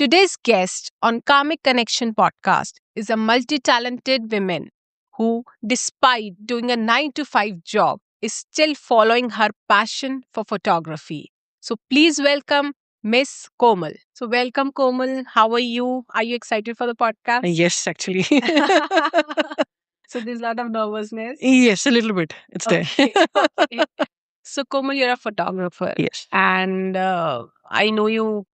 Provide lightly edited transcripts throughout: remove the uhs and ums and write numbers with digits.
Today's guest on Kaarmic Connection podcast is a multi-talented woman who, despite doing a 9 to 5 job, is still following her passion for photography. So please welcome Miss Komal. So welcome Komal. How are you? Are you excited for the podcast? Yes, actually. So there's a lot of nervousness. Yes, a little bit. It's there. Okay. So Komal, you're a photographer. Yes. And I know you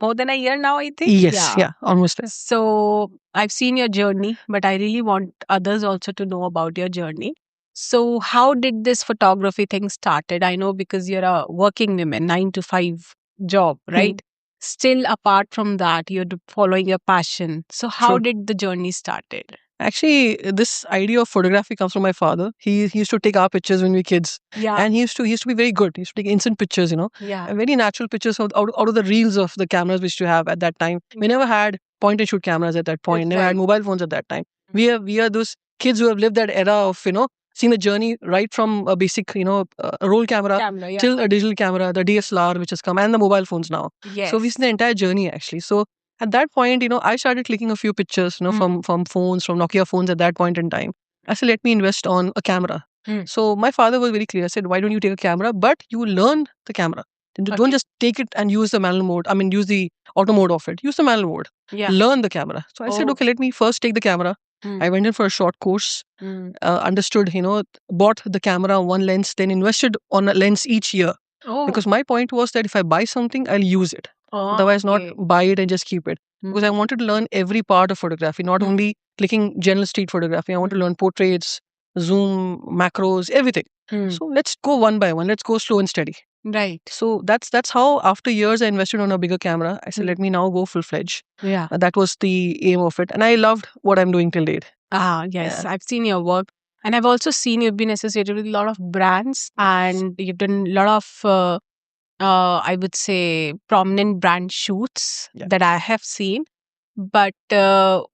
more than a year now, I think. Yes, yeah, almost there. So I've seen your journey, but I really want others also to know about your journey. So how did this photography thing started? I know because you're a working woman, 9 to 5 job, right? Still apart from that, you're following your passion. So how True. did the journey started? Actually, this idea of photography comes from my father. He used to take our pictures when we were kids. Yeah. And he used to be very good. He used to take instant pictures, Yeah. and very natural pictures out of the reels of the cameras we used to have at that time. We never had point and shoot cameras at that point. Never had mobile phones at that time. We are those kids who have lived that era of, seeing the journey right from a basic, a roll camera Yeah. till a digital camera, the DSLR which has come, and the mobile phones now. Yes. So we've seen the entire journey actually. So at that point, I started clicking a few pictures, from phones, from Nokia phones at that point in time. I said, let me invest on a camera. So my father was very clear. I said, why don't you take a camera, but you learn the camera. Don't just take it and use the manual mode. I mean, use the auto mode of it. Use the manual mode. Yeah. Learn the camera. So I said, okay, let me first take the camera. I went in for a short course, understood, bought the camera, one lens, then invested on a lens each year. Because my point was that if I buy something, I'll use it. Otherwise, not buy it and just keep it. Because I wanted to learn every part of photography, not only clicking general street photography. I want to learn portraits, zoom, macros, everything. So let's go one by one. Let's go slow and steady. Right. So that's how after years I invested on a bigger camera. I said, let me now go full fledged. Yeah. That was the aim of it. And I loved what I'm doing till date. Yes. Yeah. I've seen your work. And I've also seen you've been associated with a lot of brands and you've done a lot of, I would say, prominent brand shoots that I have seen. But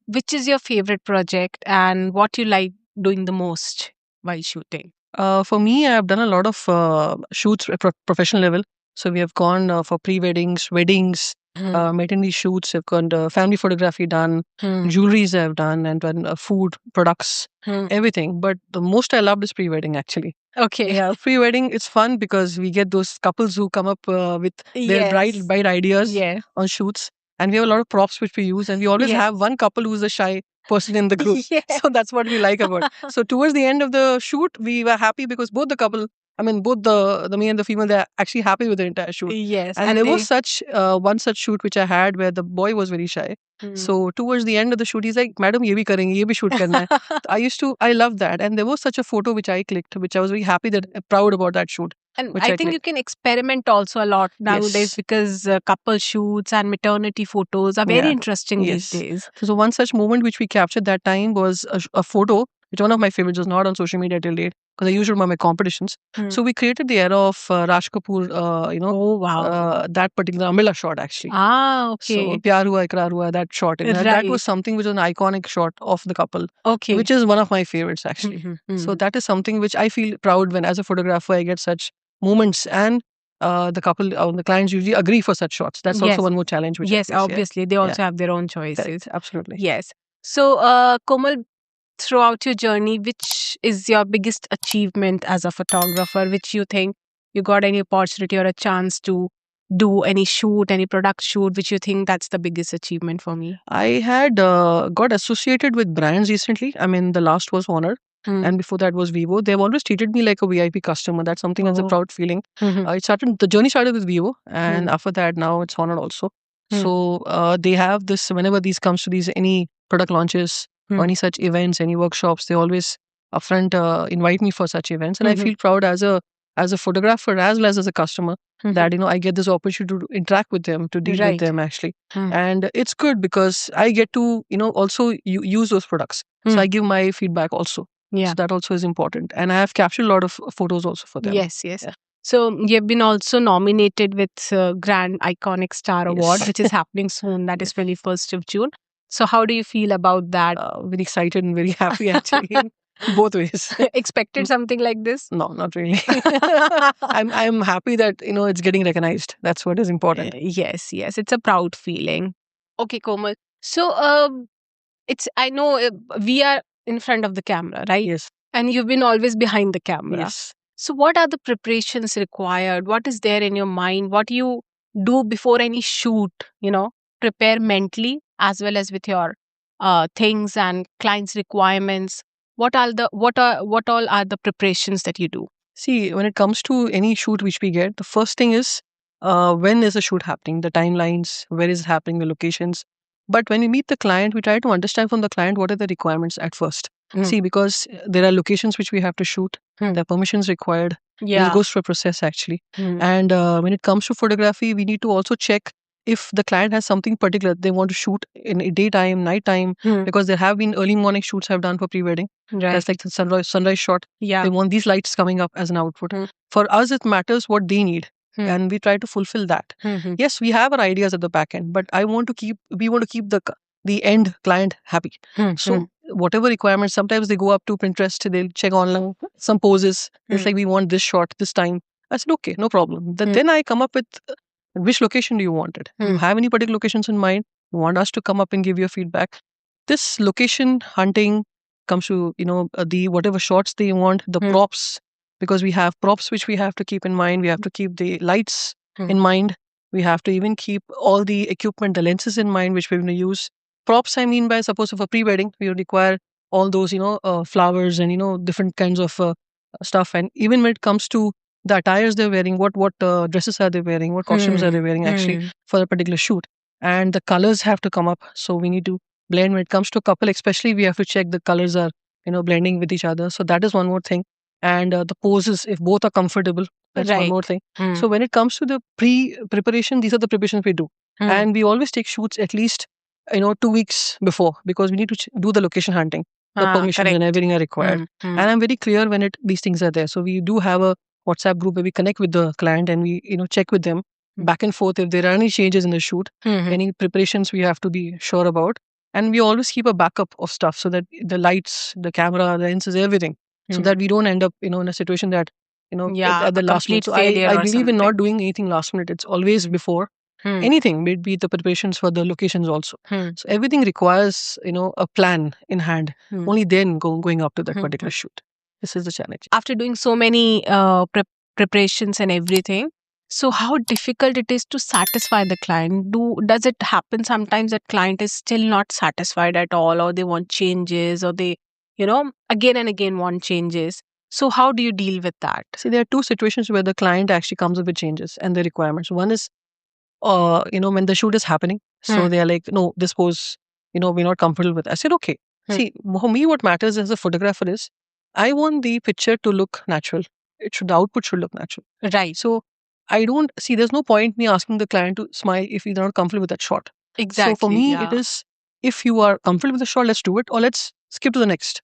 which is your favorite project and what you like doing the most while shooting? For me, I've done a lot of shoots at professional level. So we have gone for pre-weddings, weddings, maternity shoots. I've gone family photography done, jewelries I've done, and done food products, everything. But the most I loved is pre-wedding actually. Okay. Yeah, pre-wedding, it's fun because we get those couples who come up with their bright ideas on shoots. And we have a lot of props which we use. And we always have one couple who's a shy person in the group. So that's what we like about it. So towards the end of the shoot, we were happy because both the couple, both the male and the female, they're actually happy with the entire shoot. Yes. And there was one such shoot which I had where the boy was very shy. So towards the end of the shoot, he's like, Madam, ye bhi karenge, ye bhi shoot karna hai. I loved that. And there was such a photo which I clicked, which I was very happy proud about that shoot. And I think you can experiment also a lot nowadays because couple shoots and maternity photos are very interesting these days. So one such moment which we captured that time was a photo, which one of my favorites was not on social media till date because I used it on my competitions. So we created the era of Raj Kapoor, that particular umbrella shot actually. So Pyar Hua, Ikrar Hua, that shot. That was something which was an iconic shot of the couple. Which is one of my favorites actually. So that is something which I feel proud when as a photographer I get such moments and the couple, the clients usually agree for such shots. That's also one more challenge. Which obviously. They also have their own choices. Correct. Absolutely. Yes. So, Komal, throughout your journey, which is your biggest achievement as a photographer, which you think you got any opportunity or a chance to do any shoot, any product shoot, which you think that's the biggest achievement for me? I had got associated with brands recently. The last was Honor. And before that was Vivo. They've always treated me like a VIP customer. That's something that's a proud feeling. The journey started with Vivo, and after that, now it's Honor also. So they have this whenever these comes to any product launches or any such events, any workshops, they always upfront invite me for such events, and I feel proud as a photographer as well as a customer that I get this opportunity to interact with them, to deal with them actually, and it's good because I get to also use those products. So I give my feedback also. So that also is important. And I have captured a lot of photos also for them. Yes. Yeah. So you've been also nominated with Grand Iconic Star Award, which is happening soon. That is 21st of June. So how do you feel about that? Very excited and very happy actually. Both ways. Expected something like this? No, not really. I'm happy that it's getting recognized. That's what is important. Yes. It's a proud feeling. Okay, Komal. So, I know we are in front of the camera, right? Yes. And you've been always behind the camera. Yes. So, what are the preparations required? What is there in your mind? What do you do before any shoot? Prepare mentally as well as with your things and clients' requirements. What all are the preparations that you do? See, when it comes to any shoot which we get, the first thing is when is the shoot happening, the timelines, where is it happening, the locations. But when we meet the client, we try to understand from the client what are the requirements at first. See, because there are locations which we have to shoot, there are permissions required. It goes through a process actually. And when it comes to photography, we need to also check if the client has something particular they want to shoot in daytime, nighttime, because there have been early morning shoots I've done for pre-wedding. Right. That's like the sunrise shot. Yeah. They want these lights coming up as an output. For us, it matters what they need. And we try to fulfill that. Yes, we have our ideas at the back end, but we want to keep the end client happy. So whatever requirements, sometimes they go up to Pinterest, they'll check online some poses. It's like, we want this shot this time. I said, okay, no problem. Then I come up with which location do you want it? Do you have any particular locations in mind? You want us to come up and give you feedback? This location hunting comes to the whatever shots they want, the props, because we have props which we have to keep in mind. We have to keep the lights in mind. We have to even keep all the equipment, the lenses in mind which we're going to use. Props, I mean, by suppose of a pre-wedding, we require all those flowers and different kinds of stuff. And even when it comes to the attires they're wearing, what dresses are they wearing, what costumes are they wearing actually for a particular shoot, and the colors have to come up. So we need to blend. When it comes to couple especially, we have to check the colors are blending with each other. So that is one more thing. And the poses, if both are comfortable, that's one more thing. So when it comes to the preparation, these are the preparations we do. And we always take shoots at least 2 weeks before, because we need to do the location hunting, the permissions and everything are required. And I'm very clear when these things are there. So we do have a WhatsApp group where we connect with the client and we check with them back and forth if there are any changes in the shoot, any preparations we have to be sure about. And we always keep a backup of stuff, so that the lights, the camera, the lenses, everything, so that we don't end up in a situation that at the last minute. So I believe in not doing anything last minute. It's always before anything, be it the preparations for the locations also. So everything requires a plan in hand. Only then going up to that particular shoot. This is the challenge. After doing so many preparations and everything, so how difficult it is to satisfy the client? Does it happen sometimes that client is still not satisfied at all, or they want changes, or they again and again want changes? So how do you deal with that? See, there are two situations where the client actually comes up with changes and the requirements. One is when the shoot is happening, so they are like, no, this pose we're not comfortable with. I said, okay. See, for me, what matters as a photographer is I want the picture to look natural. The output should look natural. Right. So I don't see, there's no point me asking the client to smile if he's not comfortable with that shot. Exactly. So for me, it is, if you are comfortable with the shot, let's do it, or let's skip to the next.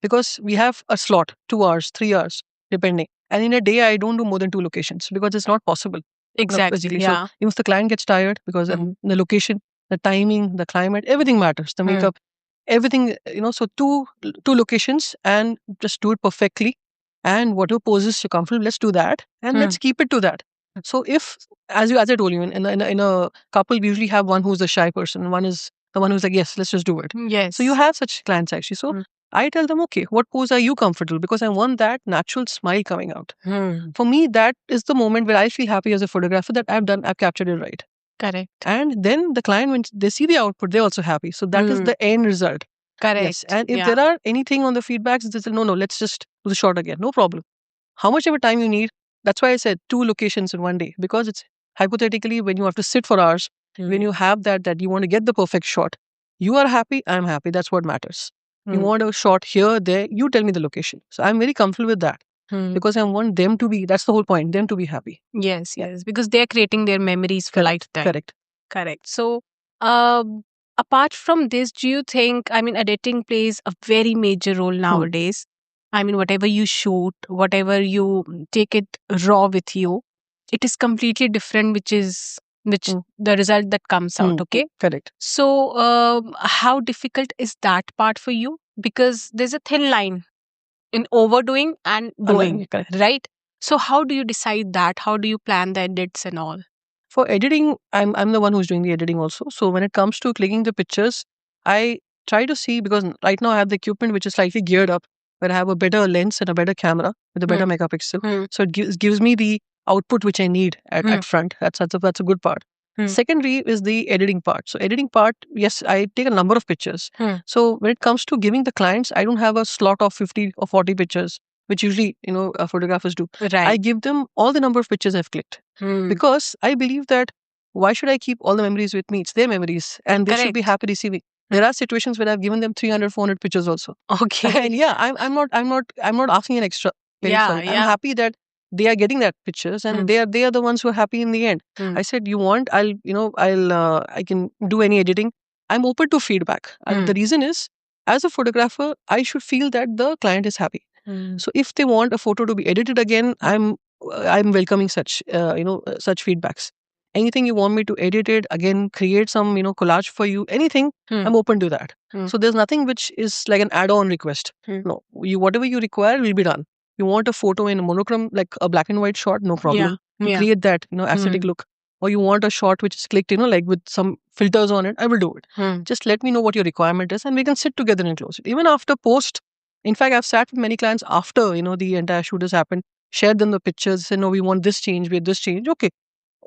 Because we have a slot, 2 hours, 3 hours, depending. And in a day, I don't do more than 2 locations because it's not possible. Exactly. Yeah. So even if the client gets tired, because the location, the timing, the climate, everything matters. The makeup, everything, so two locations, and just do it perfectly. And whatever poses you're comfortable, let's do that. And let's keep it to that. So if, as I told you, in a couple, we usually have one who's the shy person. One is the one who's like, yes, let's just do it. Yes. So you have such clients actually. So I tell them, okay, what pose are you comfortable? Because I want that natural smile coming out. For me, that is the moment where I feel happy as a photographer that I've captured it right. Correct. And then the client, when they see the output, they're also happy. So that is the end result. Correct. Yes. And if there are anything on the feedbacks, they say, no, let's just do the shot again. No problem. How much ever time you need. That's why I said 2 locations in one day, because it's hypothetically when you have to sit for hours, when you have that you want to get the perfect shot, you are happy, I'm happy. That's what matters. You want a shot here, there, you tell me the location. So I'm very comfortable with that. Because I want them to be, that's the whole point, them to be happy. Yes, because they're creating their memories for lifetime. Correct. So, apart from this, do you think, editing plays a very major role nowadays? Whatever you shoot, whatever you take it raw with you, it is completely different, which the result that comes out, okay? Correct. So, how difficult is that part for you? Because there's a thin line in overdoing and doing, right? So how do you decide that? How do you plan the edits and all? For editing, I'm the one who's doing the editing also. So when it comes to clicking the pictures, I try to see, because right now I have the equipment which is slightly geared up, where I have a better lens and a better camera with a better megapixel. So it gives me the output which I need at front. That's a good part. Secondary is the editing part. So editing part, yes, I take a number of pictures. So when it comes to giving the clients, I don't have a slot of 50 or 40 pictures, which usually photographers do. Right. I give them all the number of pictures I've clicked, because I believe that why should I keep all the memories with me? It's their memories, and they should be happy receiving. There are situations where I've given them 300, 400 pictures also. Okay. And yeah, I'm not asking an extra credit for it. I'm happy that they are getting that pictures, and they are the ones who are happy in the end. I said, you want, I can do any editing. I'm open to feedback. The reason is, as a photographer, I should feel that the client is happy. So if they want a photo to be edited again, I'm welcoming such such feedbacks. Anything you want me to edit it again, create some collage for you, anything, I'm open to that. So there's nothing which is like an add-on request. No, whatever you require will be done. You want a photo in a monochrome, like a black and white shot, no problem. To create that aesthetic look. Or you want a shot which is clicked, like with some filters on it, I will do it. Just let me know what your requirement is, and we can sit together and close it. Even after post, in fact, I've sat with many clients after the entire shoot has happened, shared them the pictures, say, no, we want this change, we have this change. Okay,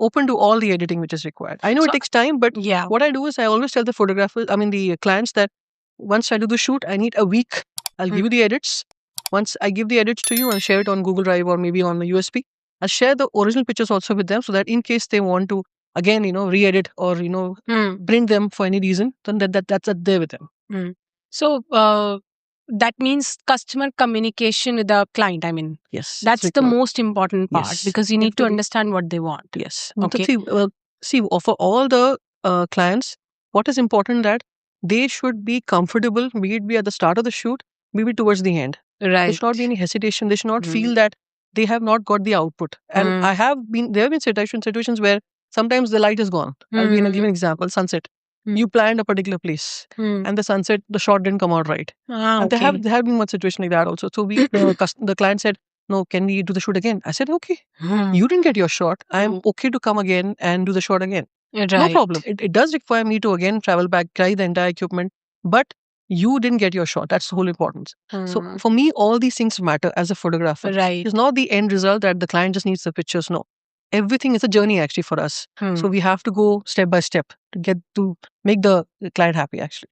open to all the editing which is required. I know it takes time, but what I do is I always tell the photographers, the clients, that once I do the shoot, I need a week. I'll give you the edits. Once I give the edits to you, I'll share it on Google Drive or maybe on the USB. I'll share the original pictures also with them, so that in case they want to again, re-edit or print them for any reason, then that's there with them. So that means customer communication with the client. I mean, yes, that's the most important part, yes, because you need to understand what they want. Yes. Okay. See, for all the clients, what is important that they should be comfortable, be it be at the start of the shoot, maybe towards the end. Right. There should not be any hesitation. They should not feel that they have not got the output. And there have been situations where sometimes the light is gone. I'll give an example, sunset. You planned a particular place, and the sunset, the shot didn't come out right. And there have been one situation like that also. So the client said, no, can we do the shoot again? I said, okay. You didn't get your shot. I am okay to come again and do the shot again. Right. No problem. It does require me to again travel back, carry the entire equipment, but you didn't get your shot. That's the whole importance. So for me, all these things matter as a photographer. Right. It's not the end result that the client just needs the pictures. No. Everything is a journey actually for us. So we have to go step by step to make the client happy actually.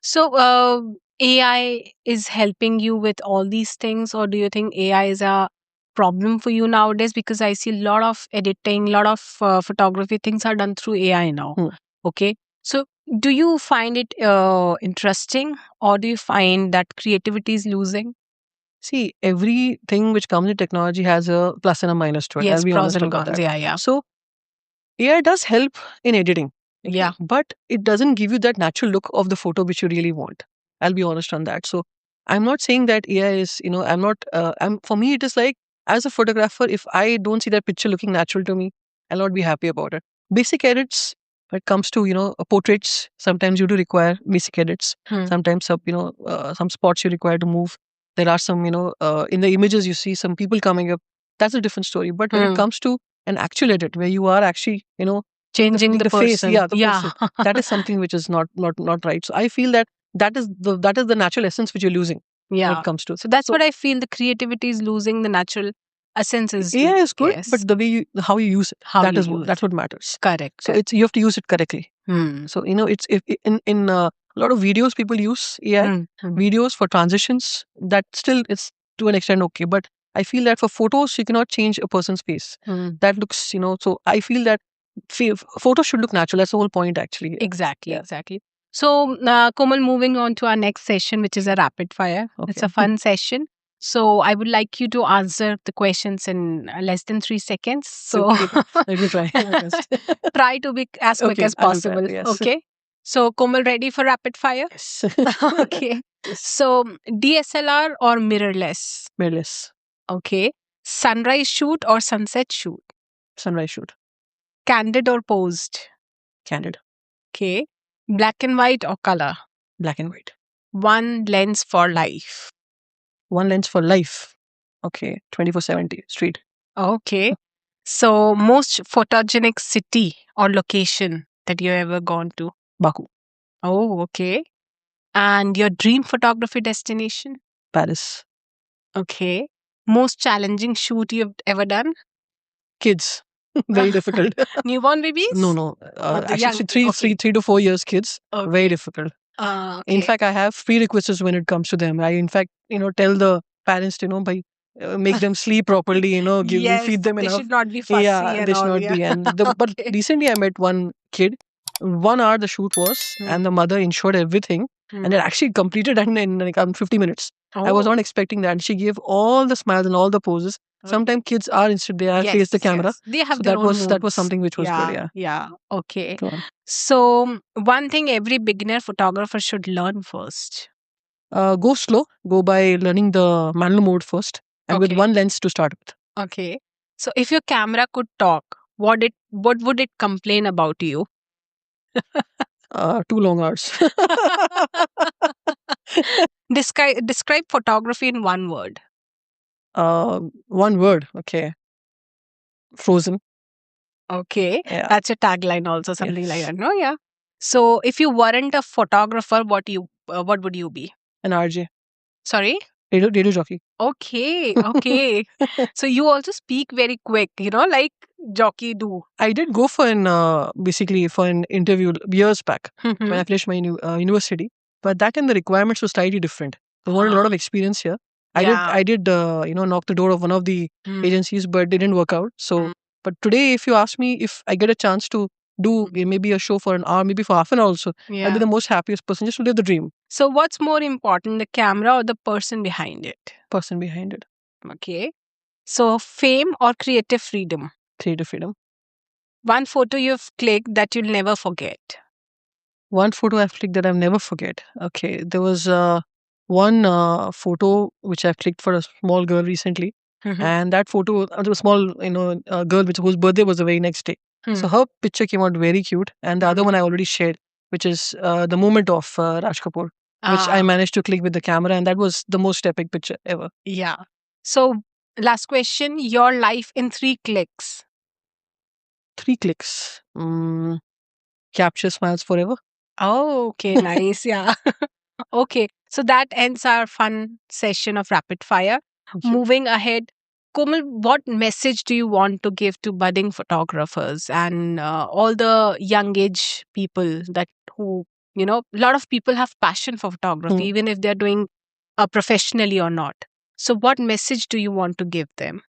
So AI is helping you with all these things, or do you think AI is a problem for you nowadays? Because I see a lot of editing, a lot of photography things are done through AI now. Okay. So do you find it interesting, or do you find that creativity is losing? See, everything which comes in technology has a plus and a minus to it. Yes, I'll be pros honest and about cons. that. Yeah. So AI does help in editing. Okay? Yeah. But it doesn't give you that natural look of the photo which you really want. I'll be honest on that. So I'm not saying that AI is, I'm not, for me, it is like, as a photographer, if I don't see that picture looking natural to me, I'll not be happy about it. Basic edits, when it comes to, portraits, sometimes you do require basic edits. Sometimes, some spots you require to move. There are some, in the images you see some people coming up. That's a different story. But when it comes to an actual edit where you are actually, changing the face, person. the person, that is something which is not right. So I feel that is the natural essence which you're losing. Yeah. When it comes to. So that's what I feel. The creativity is losing the natural essence. AI is good, but the way how you use it, that's what matters. Correct. So you have to use it correctly. So it's if in a lot of videos people use AI videos for transitions. That still is to an extent okay, but I feel that for photos you cannot change a person's face. That looks So I feel that photos should look natural. That's the whole point actually. Exactly. So Komal, moving on to our next session, which is a rapid fire. Okay. It's a fun session. So I would like you to answer the questions in less than 3 seconds. So let me try. try to be as quick as possible. Yes. Okay. So Komal, ready for rapid fire? Yes. Okay. So DSLR or mirrorless? Mirrorless. Okay. Sunrise shoot or sunset shoot? Sunrise shoot. Candid or posed? Candid. Okay. Black and white or color? Black and white. One lens for life. One lens for life. Okay. 24/70 street. Okay. So, most photogenic city or location that you ever gone to? Baku. Oh, okay. And your dream photography destination? Paris. Okay. Most challenging shoot you've ever done? Kids. Very difficult. Newborn babies? No. Or the Actually, young? three to 4 years kids. Very Okay. difficult. Okay. In fact, I have prerequisites when it comes to them. I, in fact, tell the parents, by make them sleep properly, Yes, feed them they enough. should not be fussy Yeah, and they should all. not Yeah. be. But Okay. recently I met one kid. 1 hour the shoot was, and the mother ensured everything, and it actually completed in like 50 minutes. I was Oh, not expecting that. She gave all the smiles and all the poses. Sometimes kids are instead they are face the camera. yes. They have So their own that was moods. something which was good. Yeah, Yeah. yeah. Okay. Go on. So, one thing every beginner photographer should learn first. Go slow. Go by learning the manual mode first, and with Okay. one lens to start with. Okay. So, if your camera could talk, what would it complain about you? Too long hours. Describe photography in one word. One word. Okay. Frozen. Okay. Yeah. That's a tagline also, something like Yes. that. No, yeah. So, if you weren't a photographer, what would you be? An RJ. Sorry? Radio jockey. Okay, okay. So you also speak very quick, like jockey do. I did go for basically for an interview years back when Mhm. I finished my university, but that time the requirements were slightly different. They wanted a lot of experience here. Yeah. I did knock the door of one of the Mm. agencies, but it didn't work out. So, but today, if you ask me if I get a chance to do maybe a show for an hour, maybe for half an hour also, I'll be Yeah. the most happiest person just to live the dream. So what's more important, the camera or the person behind it? Person behind it. Okay. So fame or creative freedom? Creative freedom. One photo you've clicked that you'll never forget. One photo I've clicked that I'll never forget. Okay, there was one photo which I've clicked for a small girl recently, Mhm. and that photo, there was a small, girl whose birthday was the very next day. So her picture came out very cute, and the other one I already shared, which is the moment of Raj Kapoor, which I managed to click with the camera, and that was the most epic picture ever. Yeah. So last question, your life in 3 clicks. 3 clicks. Capture smiles forever. Oh, okay, nice. Yeah. Okay, so that ends our fun session of rapid fire. Thank you. Moving ahead, Komal, what message do you want to give to budding photographers and all the young age people that who, a lot of people have passion for photography, Hmm. even if they're doing professionally or not. So, what message do you want to give them?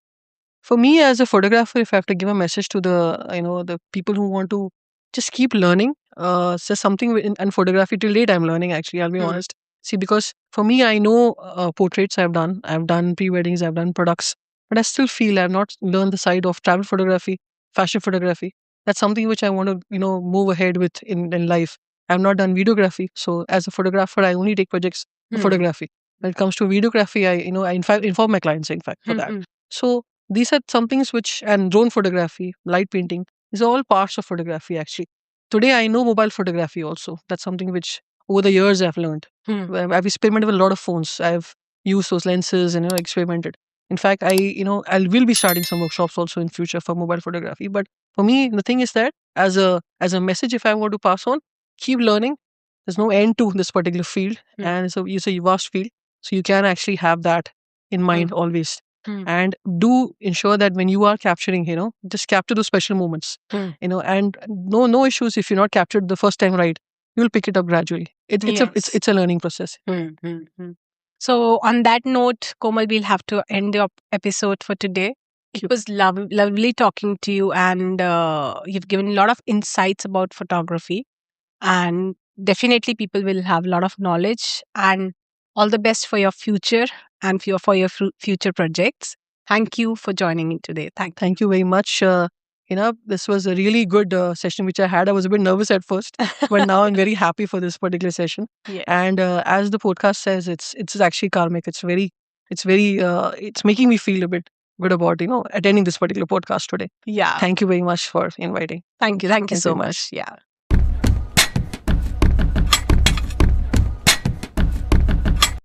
For me as a photographer, if I have to give a message to the people who want to just keep learning, so something in photography till date I'm learning, actually, I'll be honest. See, because for me, I know portraits I've done pre-weddings, I've done products, but I still feel I've not learned the side of travel photography, fashion photography. That's something which I want to move ahead with in life. I've not done videography, so as a photographer I only take projects for photography. When it comes to videography, I in fact inform my clients, in fact, for that. So these are some things which, and drone photography, light painting, these are all parts of photography, actually. Today I know mobile photography also. That's something which over the years I've learned. I've experimented with a lot of phones. I've used those lenses and experimented. In fact, I will be starting some workshops also in future for mobile photography. But for me, the thing is that as a message, if I want to pass on, keep learning. There's no end to this particular field, and so it's a vast field. So you can actually have that in mind always, and do ensure that when you are capturing, just capture those special moments, and no issues if you're not captured the first time right. You'll pick it up gradually. It's a learning process. So, on that note, Komal, we'll have to end the episode for today. It was lovely talking to you, and you've given a lot of insights about photography. And definitely, people will have a lot of knowledge. And all the best for your future and for your future projects. Thank you for joining in today. Thank you very much. This was a really good session which I had. I was a bit nervous at first, but now I'm very happy for this particular session. Yeah. And as the podcast says, it's actually karmic. It's making me feel a bit good about attending this particular podcast today. Yeah. Thank you very much for inviting. Thank you. Thank you Thank you so very much. Yeah.